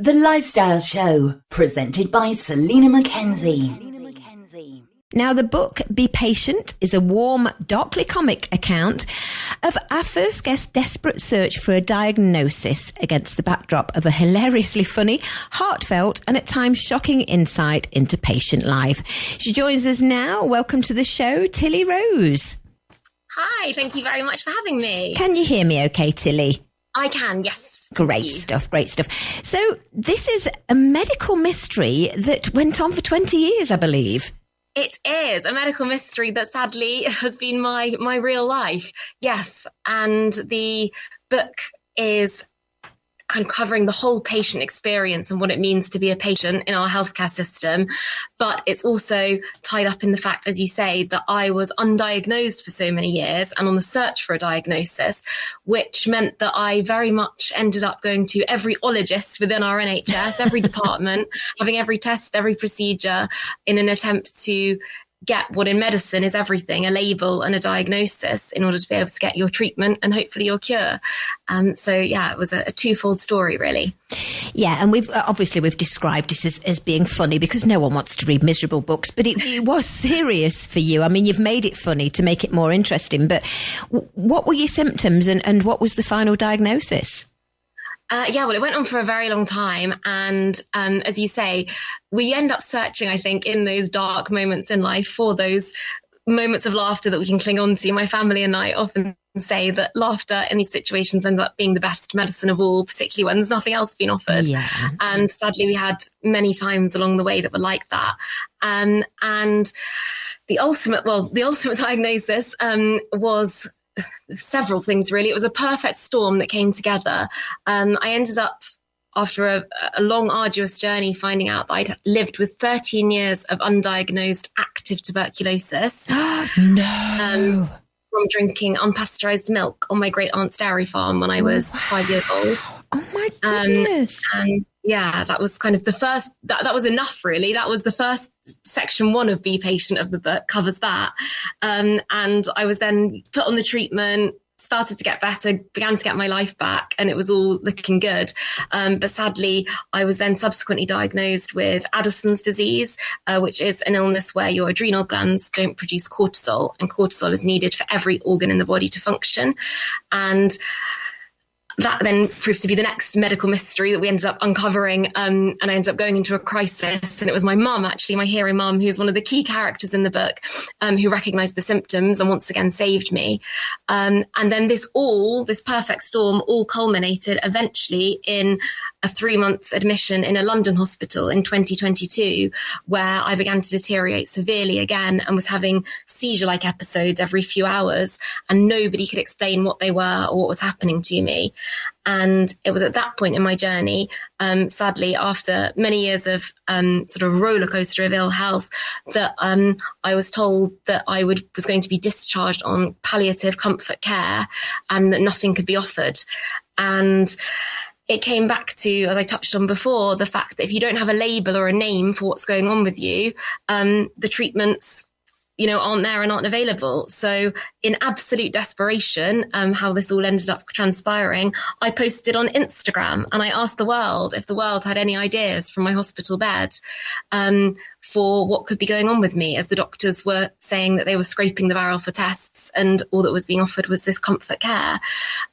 The Lifestyle Show, presented by Selena Mackenzie. Now, the book Be Patient is a warm, darkly comic account of our first guest's desperate search for a diagnosis against the backdrop of a hilariously funny, heartfelt and at times shocking insight into patient life. She joins us now. Welcome to the show, Tilly Rose. Hi, thank you very much for having me. Can you hear me okay, Tilly? I can, yes. Great stuff. So this is a medical mystery that went on for 20 years, I believe. It is a medical mystery that sadly has been my real life. Yes. And the book is kind of covering the whole patient experience and what it means to be a patient in our healthcare system. But it's also tied up in the fact, as you say, that I was undiagnosed for so many years and on the search for a diagnosis, which meant that I very much ended up going to every ologist within our NHS, every department, having every test, every procedure in an attempt to get what in medicine is everything, a label and a diagnosis, in order to be able to get your treatment and hopefully your cure. So it was a twofold story, really. Yeah, and we've described it as being funny because no one wants to read miserable books, but it was serious for you. I mean, you've made it funny to make it more interesting, but what were your symptoms and what was the final diagnosis? It went on for a very long time. And as you say, we end up searching, I think, in those dark moments in life for those moments of laughter that we can cling on to. My family and I often say that laughter in these situations ends up being the best medicine of all, particularly when there's nothing else being offered. Yeah. And sadly, we had many times along the way that were like that. And the ultimate diagnosis was several things, really. It was a perfect storm that came together. I ended up, after a long, arduous journey, finding out that I'd lived with 13 years of undiagnosed active tuberculosis. No. From drinking unpasteurized milk on my great aunt's dairy farm when I was 5 years old. Oh my goodness. That was kind of the first, that was enough, really. That was the first section 1 of Be Patient of the book, covers that. And I was then put on the treatment, started to get better, began to get my life back, and it was all looking good. But sadly, I was then subsequently diagnosed with Addison's disease, which is an illness where your adrenal glands don't produce cortisol, and cortisol is needed for every organ in the body to function. And that then proved to be the next medical mystery that we ended up uncovering, and I ended up going into a crisis. And it was my mum, actually, my hero mum, who's one of the key characters in the book, who recognised the symptoms and once again saved me. And then this perfect storm all culminated eventually in a 3-month admission in a London hospital in 2022, where I began to deteriorate severely again and was having seizure-like episodes every few hours, and nobody could explain what they were or what was happening to me. And it was at that point in my journey, sadly, after many years of sort of roller coaster of ill health, that I was told that I was going to be discharged on palliative comfort care and that nothing could be offered. And it came back to, as I touched on before, the fact that if you don't have a label or a name for what's going on with you, the treatments aren't there and aren't available. So in absolute desperation, how this all ended up transpiring, I posted on Instagram and I asked the world if the world had any ideas from my hospital bed for what could be going on with me, as the doctors were saying that they were scraping the barrel for tests and all that was being offered was this comfort care.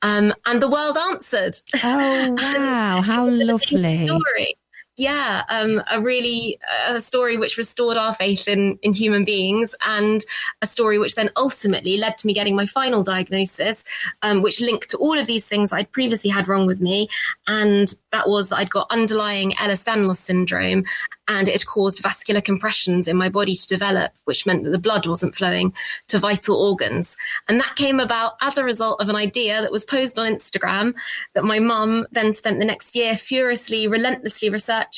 And the world answered. Oh, wow. How lovely. Story. Yeah, a story which restored our faith in human beings, and a story which then ultimately led to me getting my final diagnosis, which linked to all of these things I'd previously had wrong with me. And that was that I'd got underlying Ehlers-Danlos syndrome, and it had caused vascular compressions in my body to develop, which meant that the blood wasn't flowing to vital organs. And that came about as a result of an idea that was posed on Instagram that my mum then spent the next year furiously, relentlessly researching.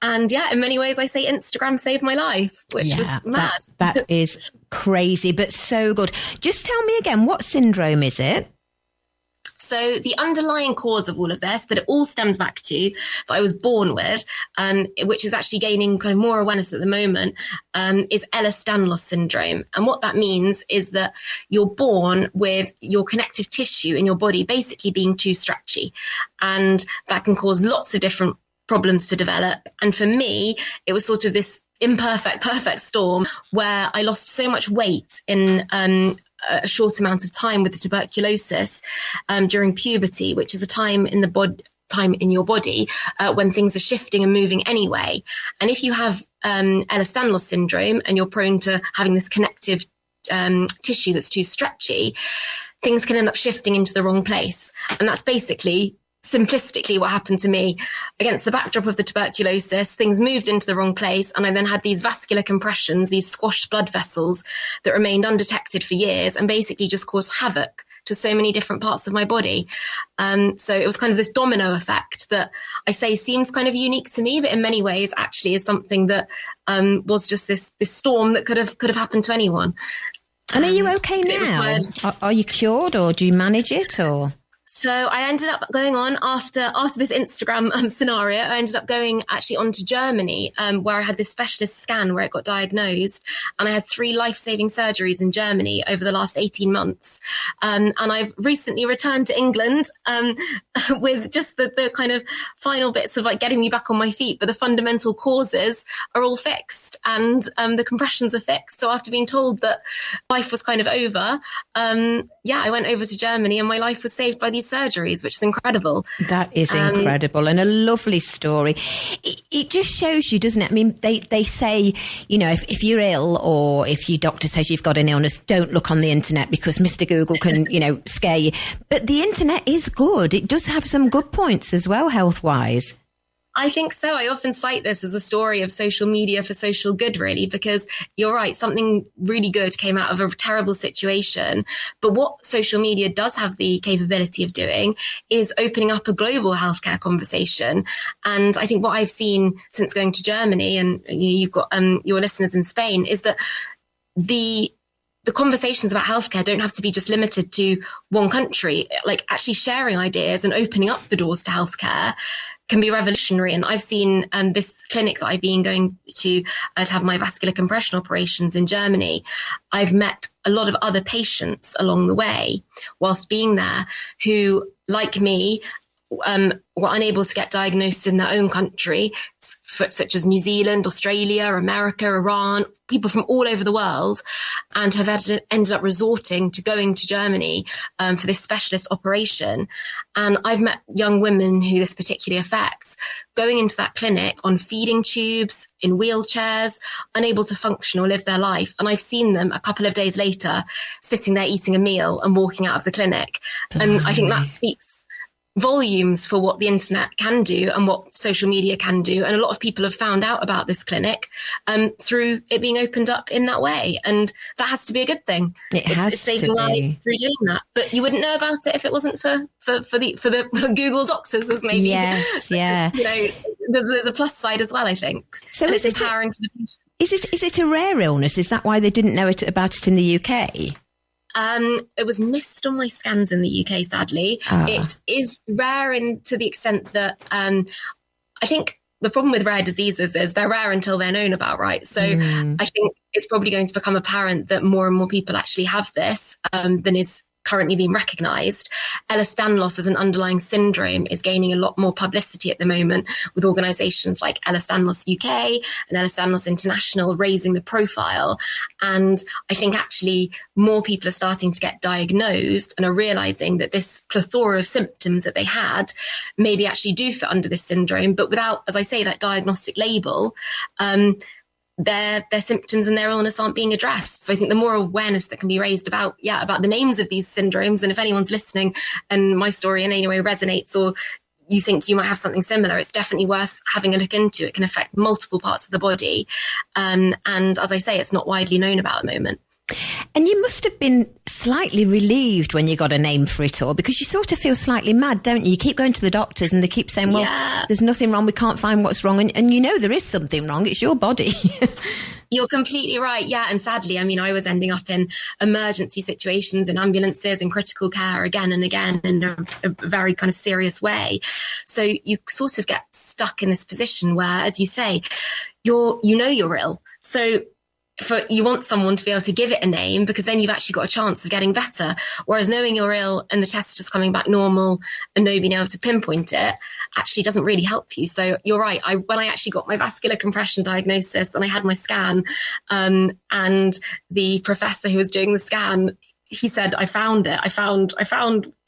And in many ways, I say Instagram saved my life, which was mad. That is crazy, but so good. Just tell me again, what syndrome is it? So the underlying cause of all of this, that it all stems back to, that I was born with, which is actually gaining kind of more awareness at the moment, is Ehlers-Danlos syndrome. And what that means is that you're born with your connective tissue in your body basically being too stretchy. And that can cause lots of different problems to develop. And for me, it was sort of this perfect storm where I lost so much weight in a short amount of time with the tuberculosis during puberty, which is a time in your body when things are shifting and moving anyway. And if you have Ehlers-Danlos syndrome and you're prone to having this connective tissue that's too stretchy, things can end up shifting into the wrong place. And that's basically, simplistically, what happened to me. Against the backdrop of the tuberculosis, things moved into the wrong place, and I then had these vascular compressions, these squashed blood vessels that remained undetected for years and basically just caused havoc to so many different parts of my body. So it was kind of this domino effect that I say seems kind of unique to me, but in many ways actually is something that was just this storm that could have happened to anyone. And are you okay now? Are you cured, or do you manage it, or? So I ended up going on after this Instagram scenario. I ended up going actually on to Germany, where I had this specialist scan where it got diagnosed, and I had 3 life-saving surgeries in Germany over the last 18 months. And I've recently returned to England with just the kind of final bits of like getting me back on my feet. But the fundamental causes are all fixed, and the compressions are fixed. So after being told that life was kind of over, I went over to Germany, and my life was saved by these surgeries, which is incredible. That is incredible, and a lovely story. It just shows you, doesn't it? I mean, they say, if you're ill, or if your doctor says you've got an illness, don't look on the internet because Mr. Google can, scare you. But the internet is good. It does have some good points as well, health-wise. I think so. I often cite this as a story of social media for social good, really, because you're right. Something really good came out of a terrible situation. But what social media does have the capability of doing is opening up a global healthcare conversation. And I think what I've seen since going to Germany, and you've got your listeners in Spain, is that the conversations about healthcare don't have to be just limited to one country. Like actually sharing ideas and opening up the doors to healthcare can be revolutionary. And I've seen this clinic that I've been going to have my vascular compression operations in Germany. I've met a lot of other patients along the way whilst being there who, like me, were unable to get diagnosed in their own country, such as New Zealand, Australia, America, Iran, people from all over the world, and have ended up resorting to going to Germany for this specialist operation. And I've met young women who this particularly affects, going into that clinic on feeding tubes, in wheelchairs, unable to function or live their life. And I've seen them a couple of days later sitting there eating a meal and walking out of the clinic. And I think that speaks volumes for what the internet can do and what social media can do. And a lot of people have found out about this clinic through it being opened up in that way. And that has to be a good thing. It's saving lives through doing that. But you wouldn't know about it if it wasn't for the Google doctors, as maybe. Yes, yeah. There's a plus side as well, I think. So and it's empowering for the patient. Is it a rare illness? Is that why they didn't know about it in the UK? It was missed on my scans in the UK, sadly. It is rare to the extent that I think the problem with rare diseases is they're rare until they're known about, right? So I think it's probably going to become apparent that more and more people actually have this than is currently being recognised. Ehlers-Danlos as an underlying syndrome is gaining a lot more publicity at the moment, with organisations like Ehlers-Danlos UK and Ehlers-Danlos International raising the profile. And I think actually more people are starting to get diagnosed and are realising that this plethora of symptoms that they had maybe actually do fit under this syndrome, but without, as I say, that diagnostic label, their symptoms and their illness aren't being addressed. So I think the more awareness that can be raised about the names of these syndromes, and if anyone's listening and my story in any way resonates, or you think you might have something similar, it's definitely worth having a look into. It can affect multiple parts of the body. And as I say, it's not widely known about at the moment. And you must have been slightly relieved when you got a name for it all, because you sort of feel slightly mad, don't you? You keep going to the doctors and they keep saying, well, there's nothing wrong. We can't find what's wrong. And you know there is something wrong. It's your body. You're completely right. Yeah. And sadly, I mean, I was ending up in emergency situations, in ambulances and critical care again and again in a very kind of serious way. So you sort of get stuck in this position where, as you say, you're ill. So you want someone to be able to give it a name, because then you've actually got a chance of getting better. Whereas knowing you're ill and the test just coming back normal and nobody being able to pinpoint it actually doesn't really help you. So you're right. When I actually got my vascular compression diagnosis and I had my scan, and the professor who was doing the scan, he said, I found it. I found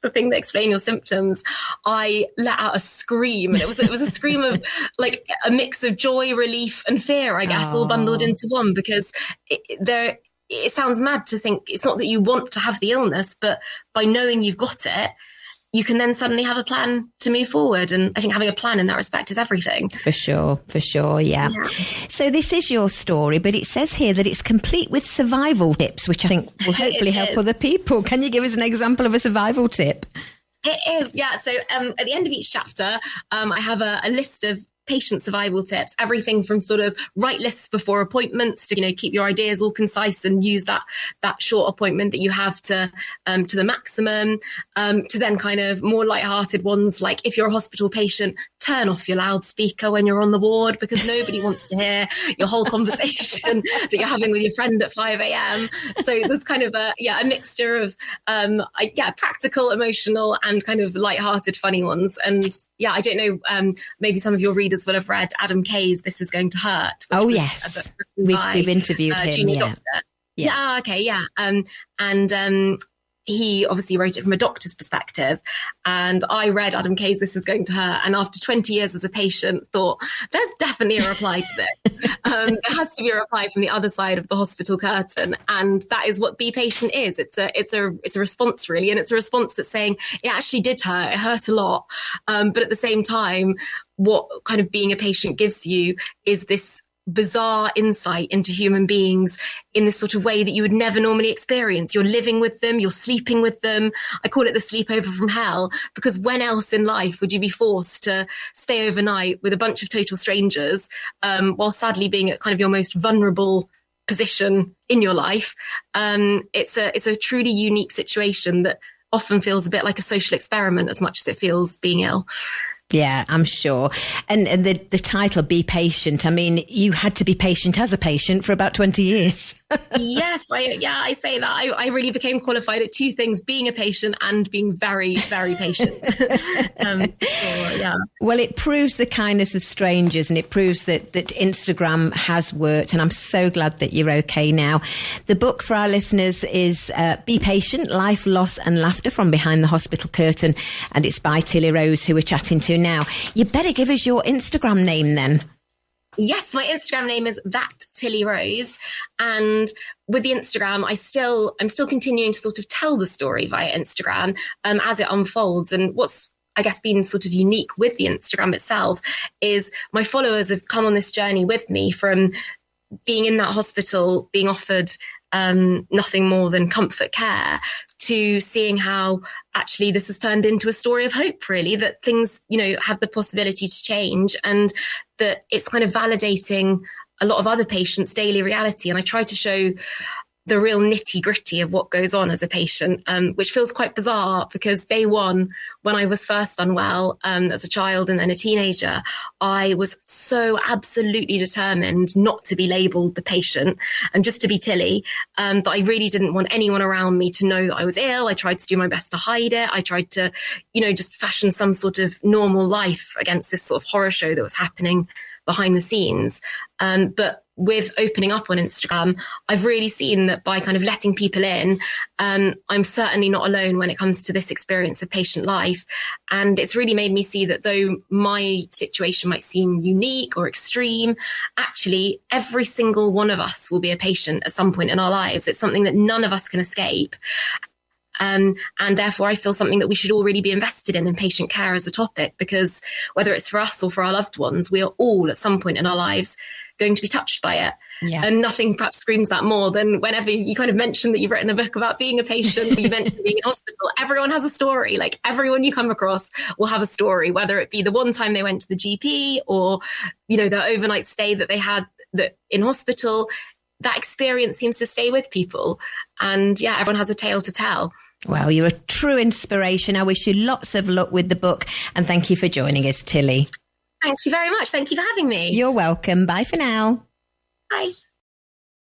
the thing that explained your symptoms. I let out a scream. And it was a scream of like a mix of joy, relief and fear, I guess, all bundled into one, because it sounds mad to think it's not that you want to have the illness, but by knowing you've got it, you can then suddenly have a plan to move forward. And I think having a plan in that respect is everything. For sure, yeah. So this is your story, but it says here that it's complete with survival tips, which I think will hopefully help other people. Can you give us an example of a survival tip? It is, yeah. So at the end of each chapter, I have a list of patient survival tips, everything from sort of write lists before appointments to, keep your ideas all concise and use that short appointment that you have to the maximum, to then kind of more lighthearted ones, like if you're a hospital patient, turn off your loudspeaker when you're on the ward, because nobody wants to hear your whole conversation that you're having with your friend at 5 a.m. So there's kind of a mixture of practical, emotional and kind of lighthearted, funny ones. And yeah, I don't know, maybe some of your readers will have read Adam Kay's This Is Going to Hurt. Oh, yes. We've interviewed him. Yeah. Okay. Yeah. And he obviously wrote it from a doctor's perspective. And I read Adam Kay's This Is Going to Hurt. And after 20 years as a patient, thought there's definitely a reply to this. There has to be a reply from the other side of the hospital curtain. And that is what Be Patient is. It's a response, really. And it's a response that's saying it actually did hurt. It hurt a lot. But at the same time, what kind of being a patient gives you is this bizarre insight into human beings in this sort of way that you would never normally experience. You're living with them, you're sleeping with them. I call it the sleepover from hell, because when else in life would you be forced to stay overnight with a bunch of total strangers, while sadly being at kind of your most vulnerable position in your life? It's a truly unique situation that often feels a bit like a social experiment as much as it feels being ill. Yeah, I'm sure. And the title, Be Patient, I mean, you had to be patient as a patient for about 20 years. Yes, I say that. I really became qualified at two things, being a patient and being very, very patient. Well, it proves the kindness of strangers, and it proves that Instagram has worked. And I'm so glad that you're okay now. The book for our listeners is Be Patient, Life, Loss and Laughter from Behind the Hospital Curtain. And it's by Tilly Rose, who we're chatting to now. You better give us your Instagram name then. Yes, my Instagram name is that Tilly Rose. And with the Instagram, I'm still continuing to sort of tell the story via Instagram as it unfolds. And what's, I guess, been sort of unique with the Instagram itself is my followers have come on this journey with me from being in that hospital, being offered nothing more than comfort care, to seeing how actually this has turned into a story of hope, really, that things, have the possibility to change, and that it's kind of validating a lot of other patients' daily reality. And I try to show the real nitty gritty of what goes on as a patient, which feels quite bizarre, because day one, when I was first unwell as a child and then a teenager, I was so absolutely determined not to be labelled the patient and just to be Tilly, that I really didn't want anyone around me to know that I was ill. I tried to do my best to hide it. I tried to, just fashion some sort of normal life against this sort of horror show that was happening behind the scenes. But with opening up on Instagram, I've really seen that by kind of letting people in, I'm certainly not alone when it comes to this experience of patient life. And it's really made me see that though my situation might seem unique or extreme, actually every single one of us will be a patient at some point in our lives. It's something that none of us can escape. And therefore, I feel something that we should all really be invested in patient care as a topic, because whether it's for us or for our loved ones, we are all at some point in our lives going to be touched by it. Yeah. And nothing perhaps screams that more than whenever you kind of mention that you've written a book about being a patient, or you mentioned being in hospital. Everyone has a story. Like everyone you come across will have a story, whether it be the one time they went to the GP or, the overnight stay that they had in hospital. That experience seems to stay with people. And yeah, everyone has a tale to tell. Well, you're a true inspiration. I wish you lots of luck with the book. And thank you for joining us, Tilly. Thank you very much. Thank you for having me. You're welcome. Bye for now. Bye.